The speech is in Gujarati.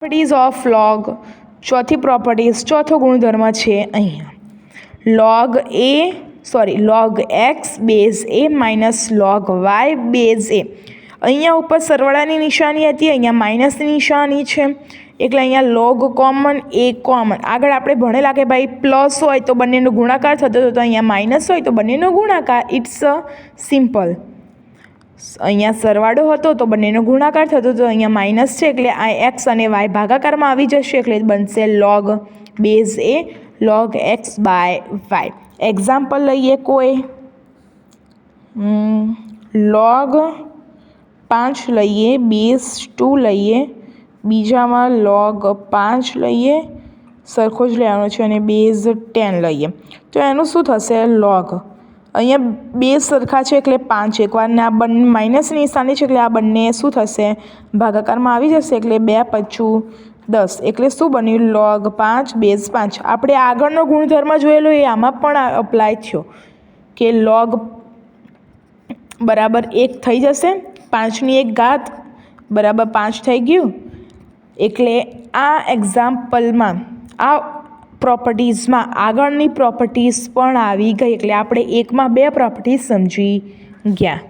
પ્રોપર્ટીઝ ઓફ લોગ ચોથી પ્રોપર્ટીઝ ચોથો ગુણધર્મ છે અહીંયા લોગ એક્સ બેઝ એ માઇનસ લોગ વાય બેઝ એ. અહીંયા ઉપર સરવાળાની નિશાની હતી, અહીંયા માઇનસની નિશાની છે એટલે અહીંયા લોગ કોમન એ કોમન. આગળ આપણે ભણેલા કે ભાઈ પ્લસ હોય તો બંનેનો ગુણાકાર થતો હતો, તો અહીંયા માઇનસ હોય તો બંનેનો ગુણાકાર. It's simple. અહીંયા સરવાળો હતો તો બંનેનો ગુણાકાર થતો હતો, અહીંયા માઇનસ છે એટલે આ એક્સ અને વાય ભાગાકારમાં આવી જશે એટલે બનશે log base a log x by y. Example લઈએ કોઈ લોગ 5 લઈએ, બેઝ 2 લઈએ, બીજામાં લોગ 5 લઈએ, સરખો જ લેવાનો છે, અને બેઝ 10 લઈએ. તો એનું શું થશે? લોગ અહીંયા બે સરખા છે એટલે 5, એકવારના આ બંને માઇનસની નિશાની છે એટલે આ બંને શું થશે? ભાગાકારમાં આવી જશે એટલે 2 × 5 = 10 એટલે શું બન્યું? Log 5 base 5. આપણે આગળનો ગુણધર્મ જોયેલો એ આમાં પણ અપ્લાય થયો કે લોગ બરાબર 1 થઈ જશે, 5ની 1 ઘાત બરાબર 5 થઈ ગયું. એટલે આ એક્ઝામ્પલમાં આ પ્રોપર્ટીઝમાં આગળની પ્રોપર્ટીઝ પણ આવી ગઈ એટલે આપણે 1માં 2 પ્રોપર્ટીઝ સમજી ગયા.